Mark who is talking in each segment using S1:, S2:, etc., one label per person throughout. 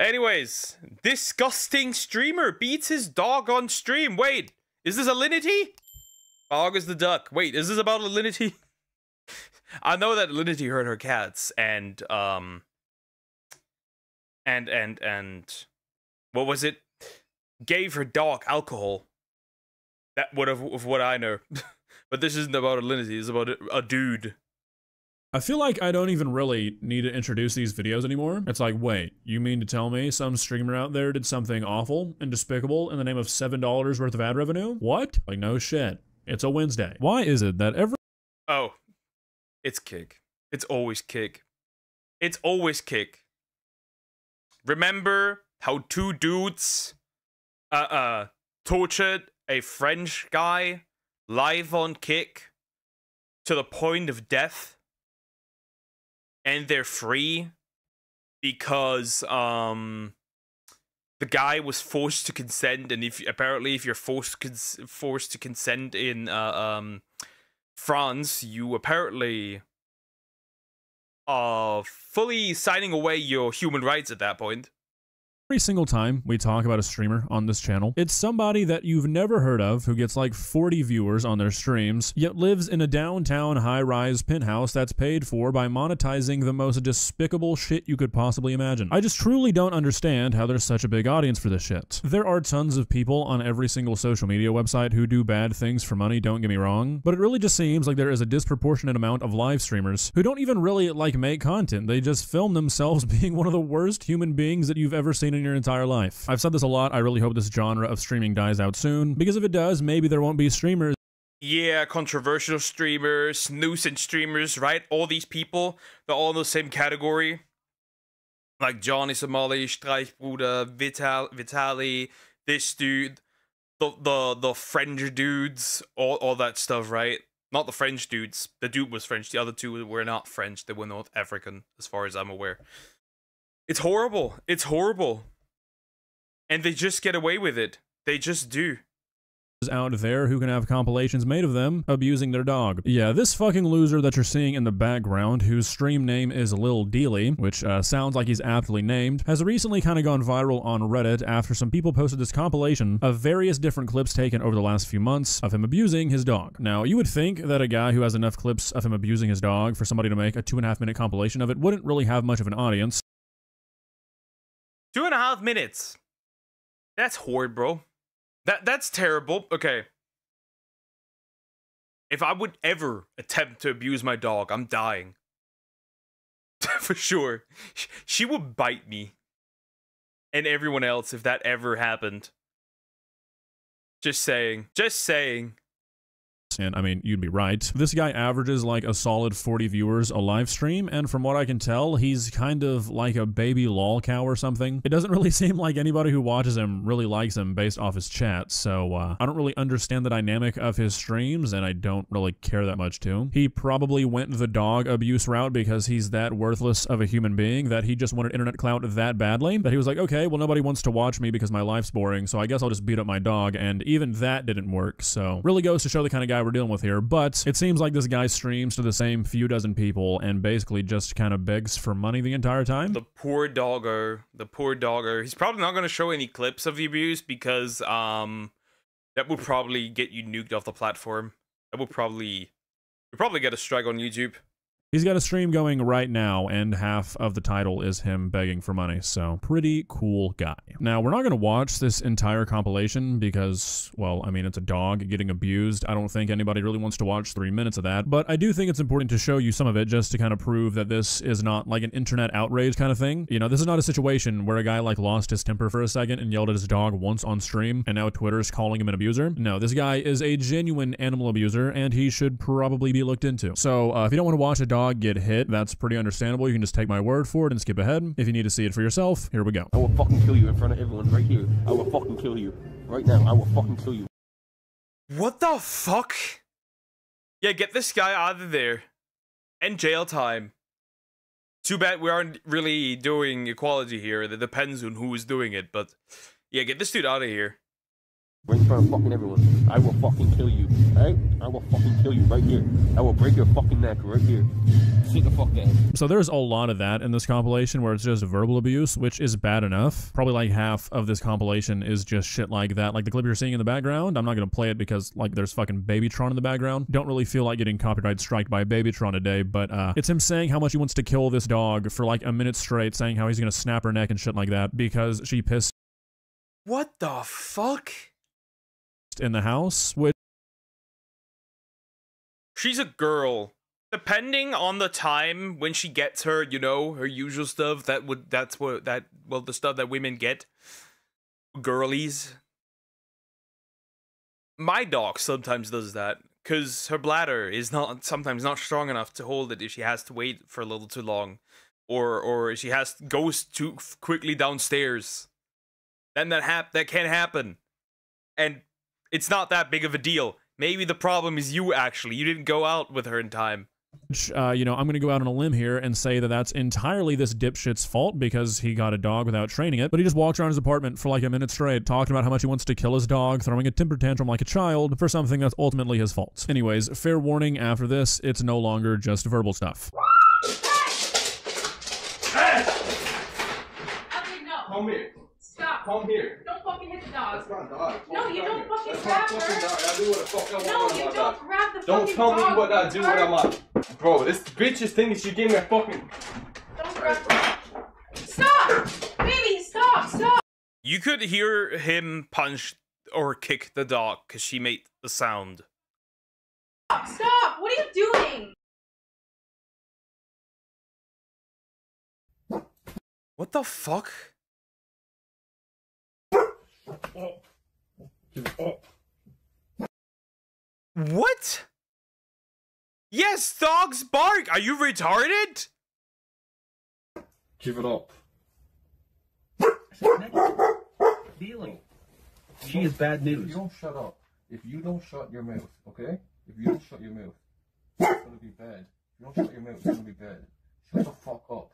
S1: Anyways, disgusting streamer beats his dog on stream. Wait, is this Alinity? August the Duck. Wait, is this about Alinity? I know that Alinity hurt her cats and what was it? Gave her dog alcohol. That would have of what I know. But this isn't about Alinity, it's about a dude.
S2: I feel like I don't even really need to introduce these videos anymore. It's like, wait, you mean to tell me some streamer out there did something awful and despicable in the name of $7 worth of ad revenue? What? Like, no shit. It's a Wednesday. Why is it that every—
S1: Oh, it's Kick. It's always Kick. It's always Kick. Remember how two dudes tortured a French guy live on Kick to the point of death? And they're free because the guy was forced to consent, and if you're forced to consent in France, you apparently are fully signing away your human rights at that point.
S2: Every single time we talk about a streamer on this channel, it's somebody that you've never heard of who gets like 40 viewers on their streams, yet lives in a downtown high-rise penthouse that's paid for by monetizing the most despicable shit you could possibly imagine. I just truly don't understand how there's such a big audience for this shit. There are tons of people on every single social media website who do bad things for money, don't get me wrong, but it really just seems like there is a disproportionate amount of live streamers who don't even really like make content. They just film themselves being one of the worst human beings that you've ever seen in your entire life. I've said this a lot. I really hope this genre of streaming dies out soon, because if it does, maybe there won't be streamers.
S1: Yeah, controversial streamers, nuisance streamers, right? All these people, they're all in the same category. Like Johnny Somali, Streichbruder, Vitali, this dude, the French dudes, all that stuff, right? Not the French dudes. The dude was French. The other two were not French. They were North African, as far as I'm aware. It's horrible. It's horrible. And they just get away with it. They just do.
S2: Out there who can have compilations made of them abusing their dog. Yeah, this fucking loser that you're seeing in the background, whose stream name is Lil Dealy, which sounds like he's aptly named, has recently kind of gone viral on Reddit after some people posted this compilation of various different clips taken over the last few months of him abusing his dog. Now, you would think that a guy who has enough clips of him abusing his dog for somebody to make a 2.5 minute compilation of it wouldn't really have much of an audience.
S1: 2.5 minutes. That's horrid, bro. That's terrible. Okay. If I would ever attempt to abuse my dog, I'm dying. For sure. She would bite me. And everyone else if that ever happened. Just saying. Just saying.
S2: And I mean, you'd be right. This guy averages like a solid 40 viewers a live stream, and from what I can tell, he's kind of like a baby lol cow or something. It doesn't really seem like anybody who watches him really likes him based off his chat, so I don't really understand the dynamic of his streams, and I don't really care that much to. He probably went the dog abuse route because he's that worthless of a human being that he just wanted internet clout that badly, that he was like, okay, well nobody wants to watch me because my life's boring, so I guess I'll just beat up my dog, and even that didn't work, so really goes to show the kind of guy we're dealing with here. But it seems like this guy streams to the same few dozen people and basically just kind of begs for money the entire time.
S1: The poor doggo. The poor doggo. He's probably not going to show any clips of the abuse because that would probably get you nuked off the platform. That would probably get a strike on YouTube.
S2: He's got a stream going right now, and half of the title is him begging for money, so pretty cool guy. Now, we're not going to watch this entire compilation because, well, I mean, it's a dog getting abused. I don't think anybody really wants to watch 3 minutes of that, but I do think it's important to show you some of it just to kind of prove that this is not like an internet outrage kind of thing. You know, this is not a situation where a guy like lost his temper for a second and yelled at his dog once on stream, and now Twitter's calling him an abuser. No, this guy is a genuine animal abuser, and he should probably be looked into. So, if you don't want to watch a dog get hit, that's pretty understandable. You can just take my word for it and skip ahead. If you need to see it for yourself, here we go.
S3: I will fucking kill you in front of everyone right here. I will fucking kill you. Right now, I will fucking kill you.
S1: What the fuck? Yeah, get this guy out of there. End jail time. Too bad we aren't really doing equality here. It depends on who is doing it, but yeah, get this dude out of here.
S3: Right in front of fucking everyone. I will fucking kill you. Alright? I will fucking kill you right here. I will break your fucking neck right here. Sit the fuck down.
S2: So there's a lot of that in this compilation where it's just verbal abuse, which is bad enough. Probably like half of this compilation is just shit like that. Like the clip you're seeing in the background, I'm not gonna play it because like there's fucking Babytron in the background. Don't really feel like getting copyright striked by Babytron today, but it's him saying how much he wants to kill this dog for like a minute straight, saying how he's gonna snap her neck and shit like that because she pissed
S1: What the fuck?
S2: in the house, which
S1: she's a girl. Depending on the time when she gets her, you know, her usual stuff, the stuff that women get. Girlies. My dog sometimes does that, because her bladder is sometimes not strong enough to hold it if she has to wait for a little too long. Or she goes too quickly downstairs. Then that can happen. And it's not that big of a deal. Maybe the problem is you, actually. You didn't go out with her in time.
S2: You know, I'm gonna go out on a limb here and say that that's entirely this dipshit's fault because he got a dog without training it, but he just walked around his apartment for like a minute straight talking about how much he wants to kill his dog, throwing a temper tantrum like a child for something that's ultimately his fault. Anyways, fair warning, after this, it's no longer just verbal stuff.
S4: Hey! No.
S3: Come here.
S4: Stop.
S3: Come here.
S4: Don't fucking hit the dog.
S3: That's my dog.
S4: No, you don't fucking
S3: That's
S4: grab
S3: my fucking
S4: her.
S3: dog. I do what the fuck I want
S4: No,
S3: with
S4: you
S3: my
S4: don't
S3: dog.
S4: grab the
S3: Don't
S4: fucking
S3: tell me
S4: dog.
S3: what I do when I'm like. Bro, this bitch's thing is she gave me a fucking...
S4: Don't grab Stop! Baby, stop!
S1: You could hear him punch or kick the dog because she made the sound.
S4: Stop! What are you doing?
S1: What the fuck? What? Yes, dogs bark! Are you retarded?
S3: Give it up.
S5: Feeling. She is bad
S3: If you
S5: news.
S3: don't shut up, if you don't shut your mouth, okay? If you don't shut your mouth, it's gonna be bad. If you don't shut your mouth, it's gonna be bad. Shut the fuck up.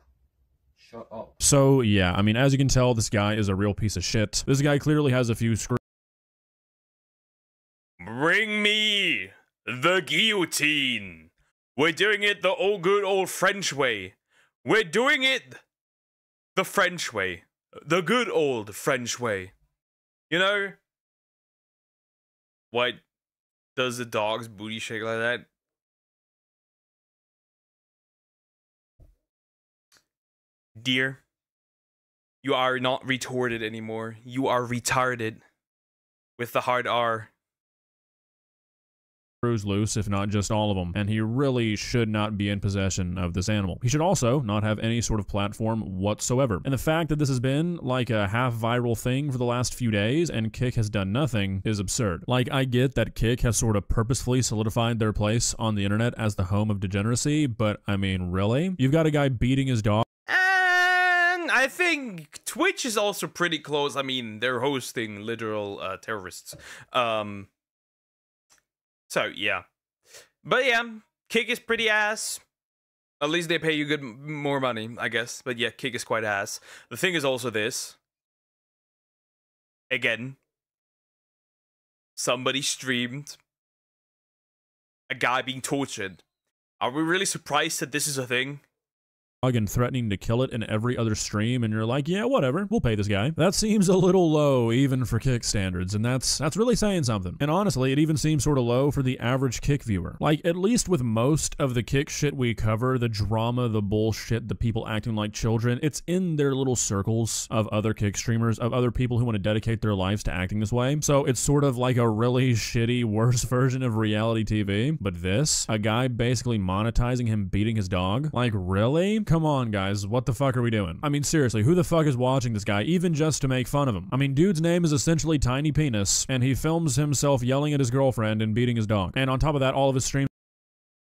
S3: Shut up.
S2: So yeah, I mean, as you can tell, this guy is a real piece of shit. This guy clearly has a few screws.
S1: Bring me the guillotine. We're doing it the old good old French way. We're doing it the French way. The good old French way. You know? Why does the dog's booty shake like that? Dear, you are not retorted anymore. You are retarded. With the hard R.
S2: Loose, if not just all of them, and he really should not be in possession of this animal. He should also not have any sort of platform whatsoever. And the fact that this has been like a half-viral thing for the last few days and Kick has done nothing is absurd. Like, I get that Kick has sort of purposefully solidified their place on the internet as the home of degeneracy, but I mean, really? You've got a guy beating his dog.
S1: And I think Twitch is also pretty close. I mean, they're hosting literal terrorists. So, yeah. But yeah, Kick is pretty ass. At least they pay you more money, I guess. But yeah, Kick is quite ass. The thing is also this. Again. Somebody streamed a guy being tortured. Are we really surprised that this is a thing?
S2: And threatening to kill it in every other stream, and you're like, yeah, whatever, we'll pay this guy. That seems a little low, even for Kick standards, and that's really saying something. And honestly, it even seems sort of low for the average Kick viewer. Like, at least with most of the Kick shit we cover, the drama, the bullshit, the people acting like children, it's in their little circles of other Kick streamers, of other people who want to dedicate their lives to acting this way. So it's sort of like a really shitty, worse version of reality TV. But this, a guy basically monetizing him beating his dog? Like, really? Come on, guys, what the fuck are we doing? I mean, seriously, who the fuck is watching this guy, even just to make fun of him? I mean, dude's name is essentially Tiny Penis, and he films himself yelling at his girlfriend and beating his dog. And on top of that, all of his streams...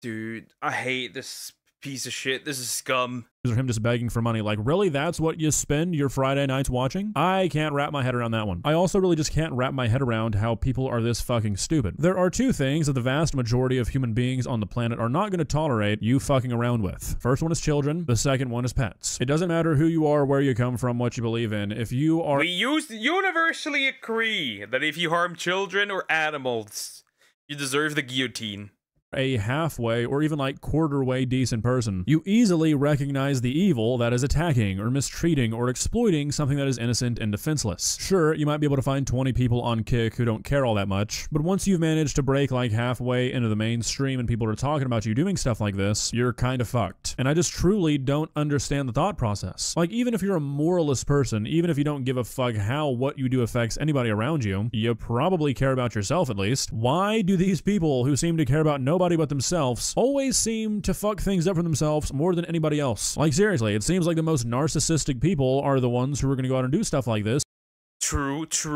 S1: Dude, I hate this piece of shit. This is scum.
S2: Or him just begging for money. Like, really? That's what you spend your Friday nights watching? I can't wrap my head around that one. I also really just can't wrap my head around how people are this fucking stupid. There are two things that the vast majority of human beings on the planet are not going to tolerate you fucking around with. First one is children. The second one is pets. It doesn't matter who you are, where you come from, what you believe in. If you are...
S1: We universally agree that if you harm children or animals, you deserve the guillotine.
S2: A halfway or even like quarter way decent person, you easily recognize the evil that is attacking or mistreating or exploiting something that is innocent and defenseless. Sure, you might be able to find 20 people on Kick who don't care all that much, but once you've managed to break like halfway into the mainstream and people are talking about you doing stuff like this, you're kind of fucked. And I just truly don't understand the thought process. Like, even if you're a moralist person, even if you don't give a fuck how what you do affects anybody around you, you probably care about yourself at least. Why do these people who seem to care about nobody but themselves always seem to fuck things up for themselves more than anybody else? Like, seriously, it seems like the most narcissistic people are the ones who are going to go out and do stuff like this.
S1: True.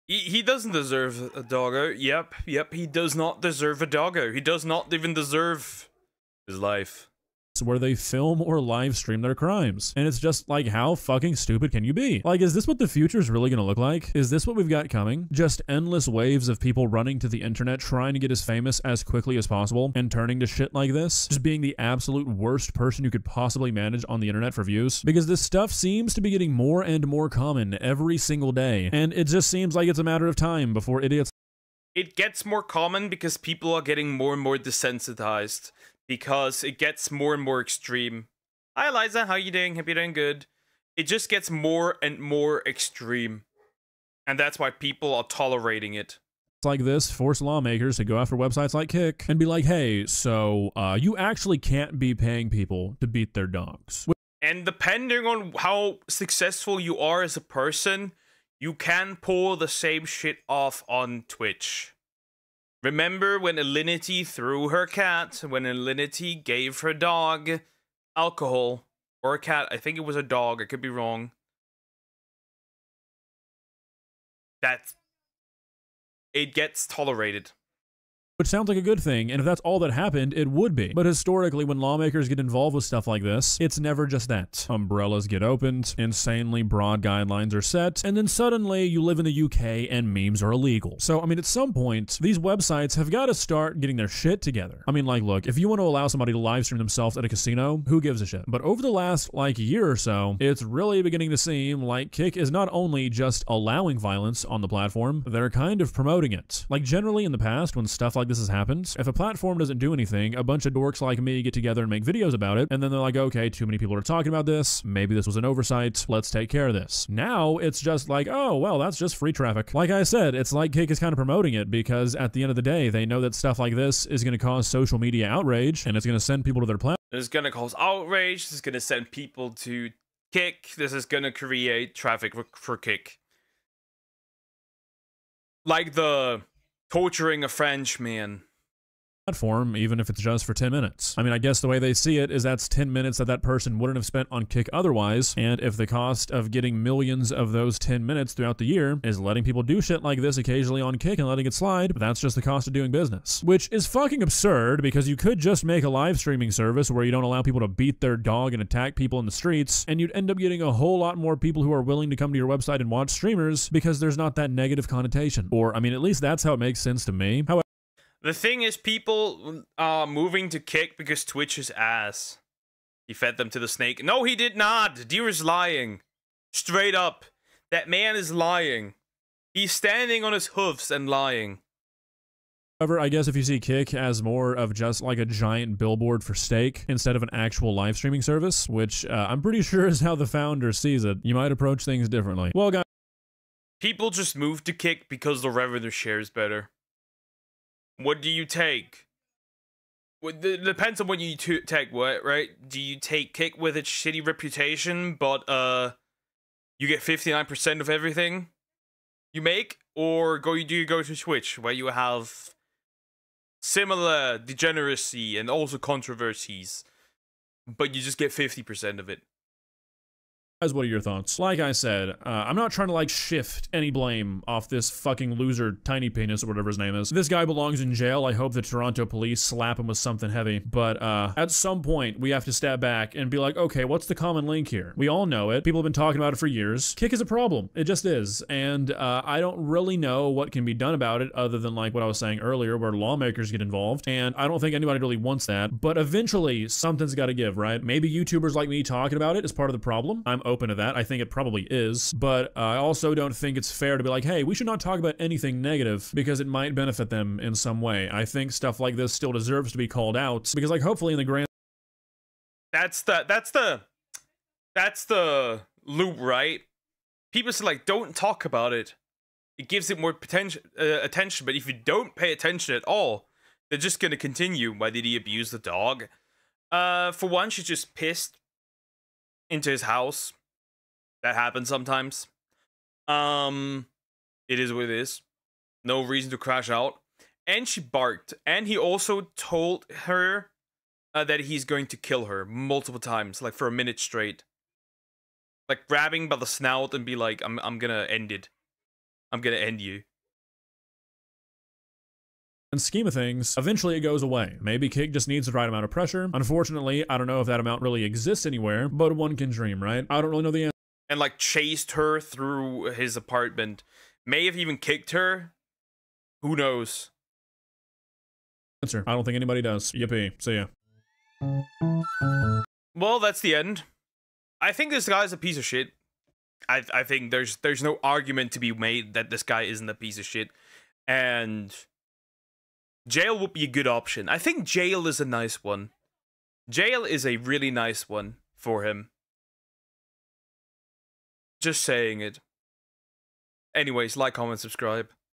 S1: He doesn't deserve a doggo. Yep, he does not deserve a doggo. He does not even deserve his life.
S2: Where they film or live stream their crimes. And it's just like, how fucking stupid can you be? Like, is this what the future is really gonna look like? Is this what we've got coming? Just endless waves of people running to the internet trying to get as famous as quickly as possible and turning to shit like this? Just being the absolute worst person you could possibly manage on the internet for views? Because this stuff seems to be getting more and more common every single day. And it just seems like it's a matter of time before idiots...
S1: It gets more common because people are getting more and more desensitized. Because it gets more and more extreme. Hi Eliza, how you doing? Hope you're doing good. It just gets more and more extreme. And that's why people are tolerating it.
S2: Like this force lawmakers to go after websites like Kick and be like, hey, so you actually can't be paying people to beat their dogs.
S1: And depending on how successful you are as a person, you can pull the same shit off on Twitch. Remember when Alinity threw her cat, when Alinity gave her dog alcohol, or a cat, I think it was a dog, I could be wrong. It gets tolerated.
S2: Which sounds like a good thing, and if that's all that happened, it would be. But historically, when lawmakers get involved with stuff like this, it's never just that. Umbrellas get opened, insanely broad guidelines are set, and then suddenly you live in the UK and memes are illegal. So, I mean, at some point, these websites have got to start getting their shit together. I mean, like, look, if you want to allow somebody to live stream themselves at a casino, who gives a shit? But over the last, like, year or so, it's really beginning to seem like Kick is not only just allowing violence on the platform, they're kind of promoting it. Like, generally in the past, when stuff like this has happened, if a platform doesn't do anything, a bunch of dorks like me get together and make videos about it, and then they're like, okay, too many people are talking about this, maybe this was an oversight, let's take care of this. Now, it's just like, oh, well, that's just free traffic. Like I said, it's like Kick is kind of promoting it, because at the end of the day, they know that stuff like this is going to cause social media outrage, and it's going to send people to their platform.
S1: It's going to cause outrage, this is going to send people to Kick, this is going to create traffic for Kick. Like the torturing a Frenchman.
S2: Platform, even if it's just for 10 minutes. I mean, I guess the way they see it is that's 10 minutes that that person wouldn't have spent on Kick otherwise, and if the cost of getting millions of those 10 minutes throughout the year is letting people do shit like this occasionally on Kick and letting it slide, that's just the cost of doing business. Which is fucking absurd, because you could just make a live streaming service where you don't allow people to beat their dog and attack people in the streets, and you'd end up getting a whole lot more people who are willing to come to your website and watch streamers because there's not that negative connotation. Or, I mean, at least that's how it makes sense to me. However,
S1: the thing is, people are moving to Kick because Twitch is ass. He fed them to the snake. No, he did not. Deer is lying. Straight up. That man is lying. He's standing on his hoofs and lying.
S2: However, I guess if you see Kick as more of just like a giant billboard for steak instead of an actual live streaming service, which I'm pretty sure is how the founder sees it, you might approach things differently. Well, guys,
S1: people just move to Kick because the revenue share is better. What do you take? It depends on what you take, what, right? Do you take Kick with its shitty reputation, but you get 59% of everything you make? Or do you go to Twitch, where you have similar degeneracy and also controversies, but you just get 50% of it?
S2: Guys, what are your thoughts? Like I said, I'm not trying to like shift any blame off this fucking loser Tiny Penis or whatever his name is. This guy belongs in jail. I hope the Toronto police slap him with something heavy. But at some point, we have to step back and be like, okay, what's the common link here? We all know it. People have been talking about it for years. Kick is a problem. It just is. And I don't really know what can be done about it other than like what I was saying earlier, where lawmakers get involved. And I don't think anybody really wants that. But eventually, something's got to give, right? Maybe YouTubers like me talking about it is part of the problem. I'm open to that. I think it probably is. But I also don't think it's fair to be like, hey, we should not talk about anything negative because it might benefit them in some way. I think stuff like this still deserves to be called out because like hopefully in the grand
S1: That's the loop, right? People say like, don't talk about it. It gives it more attention, but if you don't pay attention at all, they're just gonna continue. Why did he abuse the dog? For one, she's just pissed into his house. That happens sometimes. It is what it is. No reason to crash out. And she barked. And he also told her that he's going to kill her multiple times, like for a minute straight. Like grabbing by the snout and be like, I'm gonna end it. I'm gonna end you.
S2: scheme of things, eventually it goes away. Maybe Kick just needs the right amount of pressure. Unfortunately, I don't know if that amount really exists anywhere, but one can dream, right? I don't really know the answer.
S1: And like chased her through his apartment. May have even kicked her. Who knows?
S2: I don't think anybody does. Yippee. See ya.
S1: Well, that's the end. I think this guy's a piece of shit. I think there's no argument to be made that this guy isn't a piece of shit. And jail would be a good option. I think jail is a nice one. Jail is a really nice one for him. Just saying it. Anyways, like, comment, subscribe.